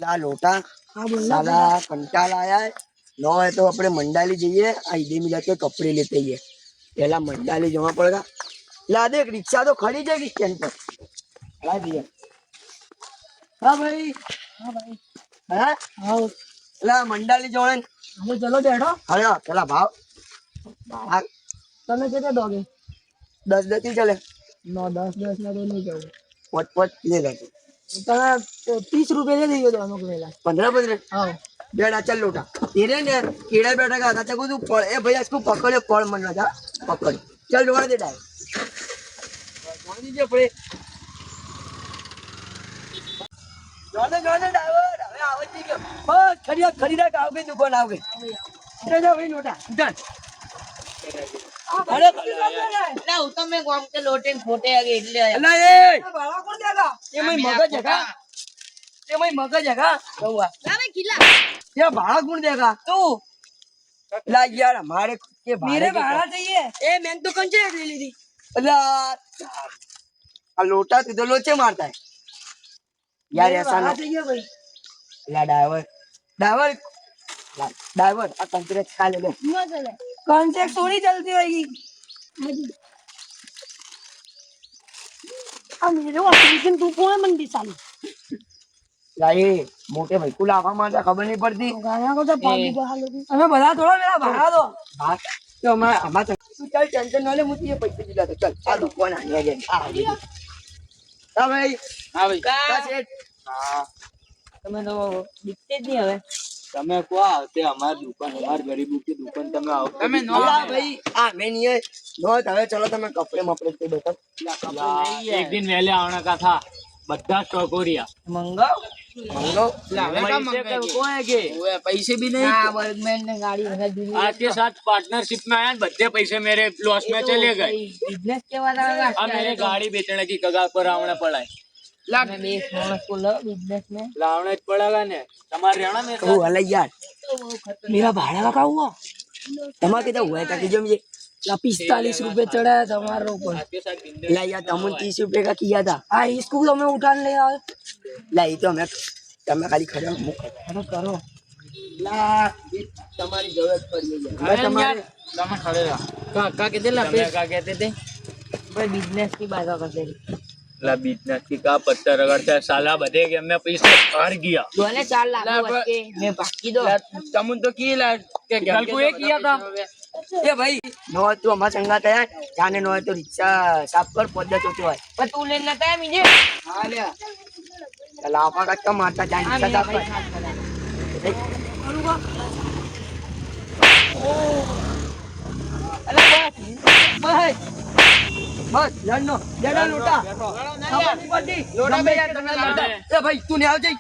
લા લોટા साला कंटाला आया है। नो है तो अपने मंडाली जाइए, ईदे मिला के कपड़े लेते ही है। पहला मंडाली जमा पड़ेगा। ला देख रिक्शा तो खड़ी जाएगी स्टैंड पर। ला दिया। हाँ भाई। हाँ भाई। हाँ हाँ ला मंडाली जोड़े। चलो चलो बैठो। अरे चला भाव भाग તમે કેટલા દોગે 10 થી ચલે 9 10 ના તો નહીં જાવ પોટ પોટ ले ले તમે 30 रुपए दे दियो दोनों को मेला 15 हाँ बेड़ा चल लोटा तेरे ने कीड़ा बैठा का था तू पड़ ए भैया इसको पकड़े पड़ मन जा पकड़ चल जोड़ दे डाल कौन दीजिए पड़े जोड़े ड्राइवर હવે આવે છે કે બસ ખરીદા કે આવગે દુકાન આવગે ઉઠે જા ભાઈ લોટા ઉઠ અરે એટલે હું તો મેં ગામ કે લોટે ફોટે આગે એટલે અલા એ બાળા કોણ દેગા એ મય મગજ જગા કૌવા ના ભાઈ ખીલા ये भाड़ा कौन देगा तू ला यार हमारे के मेरे भाड़ा भाड़ा चाहिए ए मैंने तो कंचे ले ली थी अला लोटा तू तो लोचे मारता है यार ऐसा ना चाहिए भाई ला ड्राइवर आ कंट्रेक्ट खा ले ना चले कॉन्ट्रैक्ट थोड़ी चलती रहेगी अब मेरे को लेकिन तू कौन मंडी साली लाए मोटे भाई को लावा मारता खबर नहीं पड़ती गाना को तो पानी का हाल होगी हमें बता थोड़ा मेरा भाड़ा दो बात तो हमारा तू चल टेंशन वाले मुझे ये पैसे दिला दे चल आ दुकान आने आ हां भाई हाँ भाई का सेठ हाँ તમે તો દીખતે જ નહીં હવે તમે को આવતે અમાર દુકાન અમાર ગરીબો की दुकान તમે આવો તમે नो अल्लाह भाई आ मैं नहीं है नो હવે ચલો તમે કપડે મપડે તે બેઠો एक दिन पहले आने का था બધા સ્ટોક हो रिया મંગાવ मंगो को है के पैसे भी नहीं આ વર્ગમેન ને ગાડી ભરા દીધી आपके साथ पार्टनरशिप में आया बच्चे पैसे मेरे लॉस में चले गए बिजनेस केवा था अब मेरे गाड़ी बेचने की कगार पर आवना पड़ा है मैं 20 माणस को लो बिजनेस में लावना ही पड़ेगा ने तुम्हारे रहना मेरे ओ अल्लाह यार मेरा भाड़ा का हुआ तमा कितना हुआ है ताकि जो मुझे 45 रुपए चढ़ा है तुम्हारे ऊपर आपके साथ ला यार तमुन 30 रुपए का किया था हाँ स्कूल में उठान ले आओ ला ये तो मैं તમે ખાલી ખડા મુક अरे करो ला ये તમારી જરૂરત પડી છે अरे તમારે તમે खड़े रहा का कहते ला क्या कहते थे भाई बिजनेस की बात करते ला बिजनेस की का पत्थर रगड़ता है साला बधे के मैं पैसे हार गया दोने 4 लाख बच्चे मैं बाकी दो तमुन तो की ला के कल को ये किया था એ ભાઈ નો તું અમાર સંગાત આયા જાને નો તો રિક્ષા સાફ કર પોદા ચોચો હોય पर तू लेना था मुझे હા લે લાફા કાકા મારતા જાન રિક્ષા સાફ કર अरे बस બસ લડનો લેડા લોટા ખબર નહીં પડતી લોટા બે યાર તમે લડતા એ ભાઈ તું ને આવજે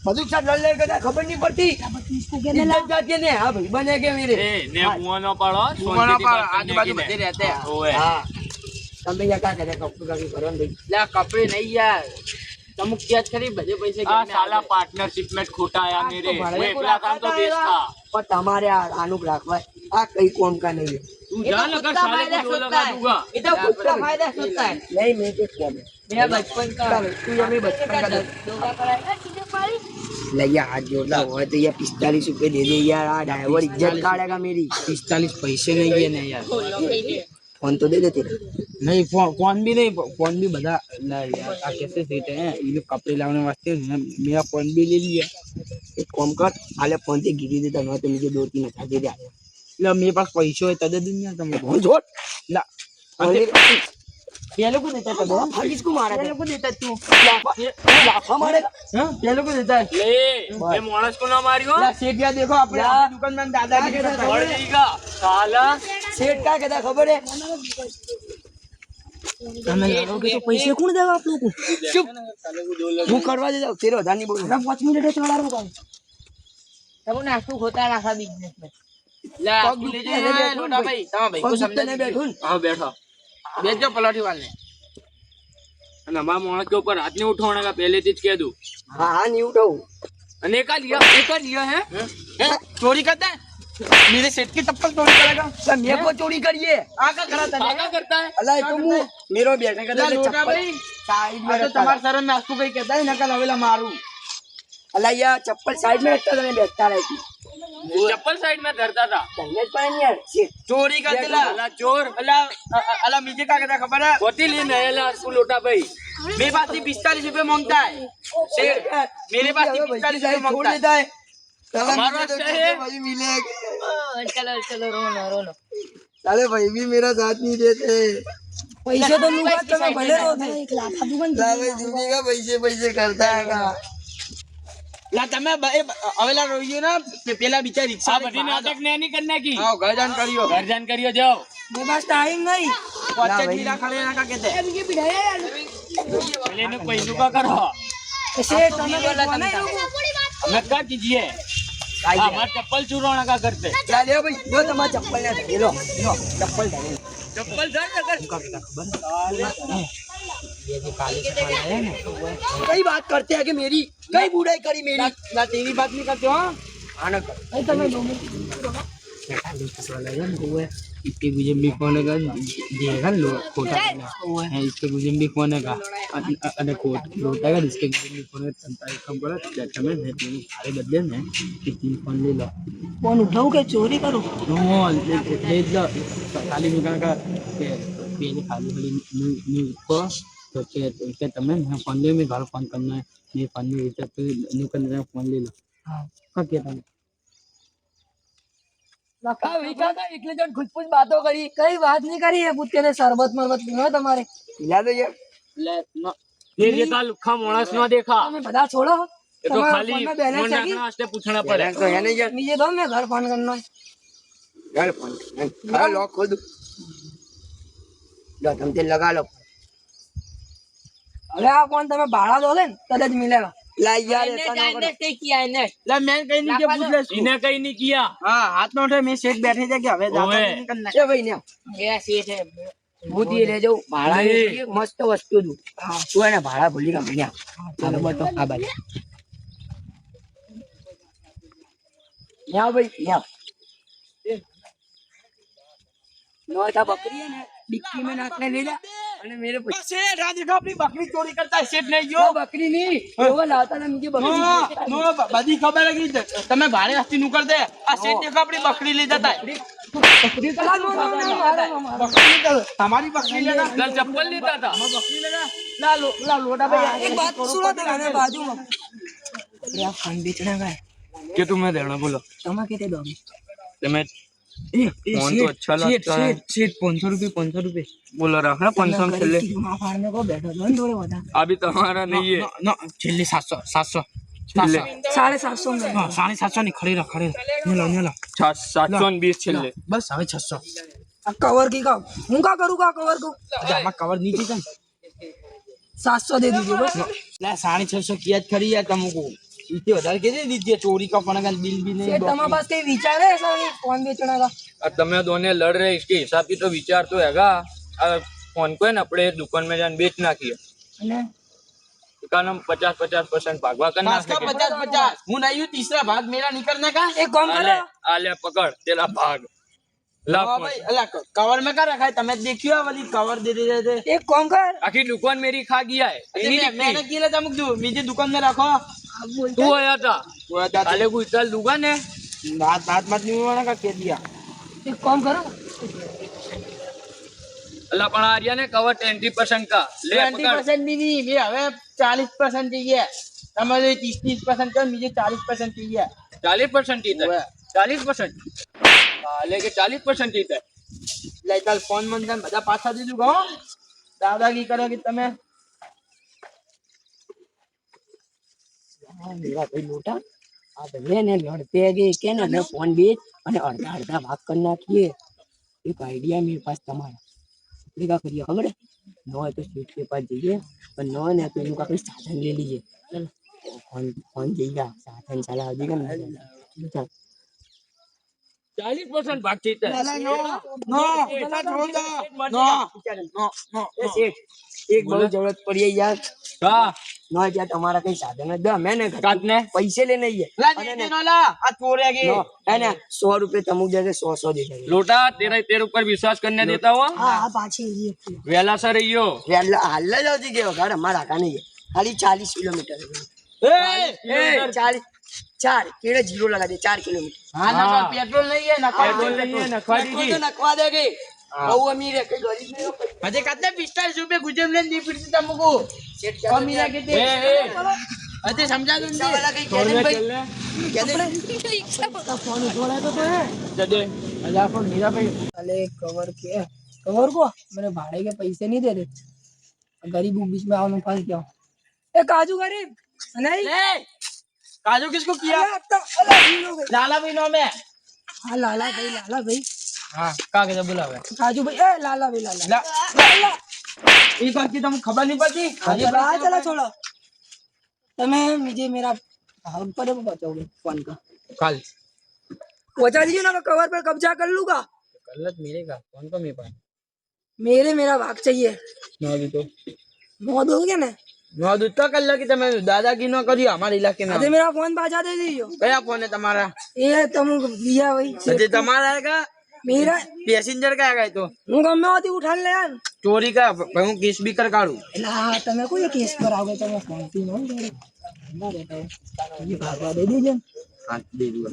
બધું સાથ લડ કરતા ખબર નહીં પડતી इसको ઇજ્જત જાતી ને હા ભાઈ બને કે મેરે ए ने कुआं ना पड़ो कुआं ना पड़ो, आजू-बाजू बधे रहते हैं। ओए હા તમે યા કા કરે કપડું કાકી કરો ને ભાઈ ला कपड़े नहीं यार तमुक क्या करी बजे पैसे आ साला पार्टनरशिप में खोटा आया मेरे तो भाड़े वो को एकला काम तो रखा बेच था। था पर તમારે આનું રાખવા આ કઈ કોમ કા નહીં है तू जान लगा साले को दो लगा दूंगा ये तो खुद का फायदा सोचता है नहीं मैं तो कोम है मेरा बचपन का तू ये मैं बचपन का योगा कराएगा सीधे पारी लैया हाथ जोड़ता हुआ तो ये 45 रुपए दे दे यार आ ड्राइवर इज्जत काटेगा मेरी 45 पैसे नहीं है ना यार फोन तो दे देते नहीं फोन भी नहीं फोन भी बता यार आ कैसे सेट है ये कपड़े लाने वास्ते मेरा फोन भी ले लिया एक काम कर आले फोन से गिरी देता ना तो मुझे 2-3 हजार दे दे ला मेरे पास पैसे है तदे दिन ना तुम फोन छोड़ ला ये लोग को देता है भाग किसको मारा ये लोग को देता तू लाफा मारेगा हां ये लोग को देता है ले ये मानस को ना मारियो ला सेठ या देखो अपने दुकान में दादा की पड़ जाएगा साला सेठ का कहता खबर है हमें लाओगे तो पैसे कौन देगा आप लोगों को चुप तू करवा दे तेरे हजार नहीं बोल 5 मिनट चढ़ा रहा हूं तब नाश्तो होता है रखा बिजनेस में ला लोटा भाई ता भाई को समझ नहीं बैठूं हां बैठो बेच दो पलौठी वाले અને અમારા માણસ के ऊपर हाथ नहीं उठाने का पहले से कह दूं हाँ हाँ नहीं उठाऊ અને एक लिया है चोरी करता है मेरे सेठ की चप्पल चोरी करेगा सर मेरे को चोरी करिए आका करता है अल्लाह तुम मेरो बैठने का लोटा चप्पल भाई साइड में तो तुम्हारे सर में आंसू कहीं कहता है नकल हवेला मारू अला यार चप्पल साइड में रखता था मैं बैठता रहती चप्पल साइड में धरता था तन्ने જ પડે ને યાર શેઠ. ચોરી કરતી લા અલા ચોર અલા બીજે કા કહેતા ખબર હે હોતી લે નયેલા સ્કૂલ લોટા ભાઈ मेरे पास से 45 रुपए मांगता है शेर मेरे पास से 45 रुपए मांगता है देता है हमारा अच्छा है भाई मिलेगा चलो चलो रोनो रोनो साले भाई भी मेरा साथ नहीं देते पैसे तो लूंगा तुम्हें भले रो थे साले जूनी का पैसे करता है का ला તમે અવેલા રોયો ના પેલા બિચાર રિક્ષા આ બધી નાટક ને નહીં કરને કી આવ ઘર જાન કર્યો જાઓ मेरे पास टाइम नहीं પચ્ચે મીરા ખડે ના કા કહેતે પેલે ને પૈસા કા કરો शेठ तुम्हें कोई नहीं અમે કા કીજીએ हमार चप्पल चुराना का करते ला ले भाई लो तुम्हारा चप्पल ना धरे लो चप्पल धरे चप्पल धर कर कई बात करते हैं कि मेरी कई बुराई करी मेरी ना तेरी बात नहीं करते हो आना नहीं तुम्हें दो इसके गुजम भी कोने का देगा लो खोटा है इसके गुजम भी कोने का अने कोट लोटा का इसके गुजम भी कोने का तंता कम करो जैसे में है तीन सारे बदले में कि तीन फोन ले लो फोन उठाओ के चोरी करो नो ले लो खाली निकाल का पहले खाली खाली न्यू को तो के तमें मैं फोन ले में घर फोन करना है ये फोन में विचार तो न्यू करने फोन ले लो हां का कहता है का विका का एकले जन खुद कुछ बातों करी कई बात नहीं करी है पुत्ते ने शरबत मरबत पीना तुम्हारे पिला दो ये ले नो ये देखा लुखा मानस न देखा तुम्हें बता छोड़ो ये तो खाली फोन रखना वास्ते पूछना पड़े तो है नहीं यार मुझे दो मैं घर फोन करना है यार फोन अरे लॉक खोल दो लो तुम तेल लगा लो अरे आप फोन तुम्हें भाड़ा दो ले तद मिलेगा ला यार ऐसा ना करो किया है ने ला मैं कहीं नहीं किया पूछ ले इने कहीं नहीं किया हां हाथ में उठे मैं सेठ बैठे थे कि हवे जाता नहीं करना ए भाई ने ये सीट है બુદ્ધિ લઈ જાઉં ભાડા મસ્ત વસ્તુ દઉં તું એને ભાડા ભૂલી ગયો ભૈયા ચાલો બતો આ બાજુ यहाँ भाई यहाँ नौटा बकरी है ना डिक्की में नाखने ले जा અને મેરે सेठ आज देखो अपनी बकरी चोरी करता है सेठ नहीं वो बकरी नहीं वो लाता ना मुझे बकरी नो बदी खबर लगी તમે ભાડે હસ્તી નું કર દે આ સેठ देखो अपनी बकरी ले जाता है बकरी तो बकरी तो हमारी बकरी लेना कल चप्पल लेता था बकरी लेना ला लोटा भाई एक बात सुनो तो मैंने बाजू में यार फोन बेचना का है के तुम्हें देना बोलो तमा कितने दोगे तुम्हें फोन तो अच्छा लगता है सेठ 500 रुपए बोलो रखना 500 में चले फाड़ने को बैठो दो थोड़े बता अभी तुम्हारा नहीं है ना चले 700 चले 750 में हां 750 नहीं खड़े रख लो 720 चले बस હવે 600 कवर की का हूं का करूंगा कवर को આમાં કવર નીચે છે 700 दे दीजिए बस ला 650 किया खड़ी है तुमको इतने વધારે કે દે દીजिए चोरी का पण का बिल भी नहीं तुम्हारे पास कोई विचार है ऐसा कि फोन बेचने का अब તમે दोनों लड़ रहे इसके हिसाब की तो विचार तो हैगा फोन को है ना अपने दुकान में जान बेच नाखिए અને दुकान हम 50% भागवा करना 50 हूं नहीं हूं तीसरा भाग मेरा नहीं करने का एक काम करो आले पकड़ तेरा भाग ला भाई अल्लाह कवर में क्या रखा है तमे देखियो वाली कवर दे रहे थे एक काम कर आखिर दुकान मेरी खा गया है मैंने किया था मुझे मुझे दुकान में रखो तू आया था काले को इतना दुकान है बात मत नहीं होना का कह दिया एक काम करो अल्लाह पण आर्या ने कवर 20% का ले 20% भी नहीं ये हवे 40% चाहिए તમારે 30% का मुझे 40% चाहिए 40% चाहिए 40% लेके 40% चाहिए ले कल फोन मंदन બધા પાછા દે દઉં હો દાદાગી કરો કે તમે मेरा भाई लोटा आ भैया ने लड़ते है कि क्या ना फोन बेच અને અડધા અડધા ભાગ કરી નાખીએ એક આઈડિયા मेरे पास તમારા આપણે क्या करिए खबर है नो है तो सीट के पास जाइए और नो है तो इनका कोई साधन ले लीजिए फोन फोन जाइएगा साधन चला दीजिएगा ना 40% भाग चाहिए नो एक बहुत जरूरत पड़ी है यार हां नो क्या तुम्हारा कहीं साधन है दो मैंने काटने पैसे लेने ही है ला दे नो ला आ चोरेगी है ना 100 रुपए तमुक जैसे 100 दे देंगे लोटा तेरे ऊपर विश्वास करने देता हुआ हां पाछे ये वेला सर रहियो हाल जाओ जी के घर हमारा का नहीं है खाली 40 किलोमीटर है ए 4 केड़े जीरो लगा दे 4 किलोमीटर हाँ ना पेट्रोल नहीं है पेट्रोल तो नखवा देगे बहु अमीर है कोई गरीब नहीं हो अजय कहते 45 रुपए गुजर ले नहीं फिर से तुमको सेट कम ही रखे थे अजय समझा दो रिक्शा वाला कहीं कहने भाई कहने फोन उठा तो है जदे अल्लाह को मीरा भाई अरे कवर के कवर को मेरे भाड़े के पैसे नहीं दे रहे गरीब बीच में आओ फंस गया ए काजू गरीब नहीं काजू किसको किया अरे अब तो अरे हीरो भाई लाला भाई नाम है हाँ लाला भाई हाँ का के बुलावे काजू भाई ए लाला भाई लाला ला ये बात की तुम खबर नहीं पड़ती हाँ चला छोड़ो તમે मुझे मेरा भाग पर बचाओगे फोन का कल बचा दीजिए ना मैं कवर पर कब्जा कर लूंगा गलत मेरे का फोन को मेरे पास मेरा भाग चाहिए नो दी तो नो दोगे ना नो दूध तो कल की તમે દાદાગીરી ન કરી અમારા ઇલાકે में अरे मेरा फोन बाजा दे दीजिए કયા ફોન है तुम्हारा ये तुम दिया वही अजय तुम्हारा आएगा मेरा पैसेंजर का आएगा तो હું ગમે હોતી ઉઠાડ લે યાર चोरी का હું केस भी कर काढू એલા તમે કોઈ કેસ પર આવો તમે ફોન થી ન જોડે ના બેટા ये भागवा दे दीजिए हाँ दे दूंगा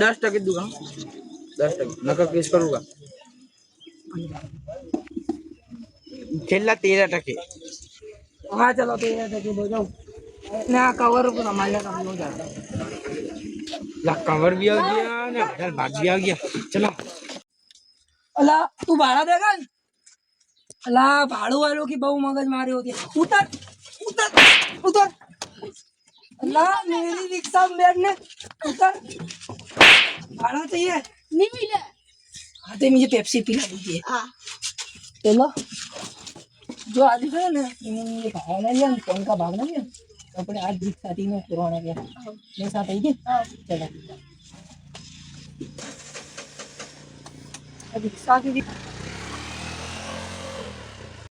10% दूंगा 10% नका केस करूंगा खेलना 13%. हाँ चलो तो ये देखो दो जाओ ना कवर को संभालने का हो जाता ला कवर भी आ गया ना घर भाग भी आ गया चलो अला तू भाड़ा देगा अला भाड़ू वालों की बहु मगज मारी होती है उतर उतर उतर अला मेरी रिक्शा में बैठने उतर भाड़ा चाहिए नहीं मिला हाँ तो मुझे पेप्सी पिला दीजिए हाँ चलो जो आज है ना ये भागना नहीं है कौन का भागना नहीं है अपने आज रिक्शा तीनों पुराना गया मेरे साथ आई चलो रिक्शा की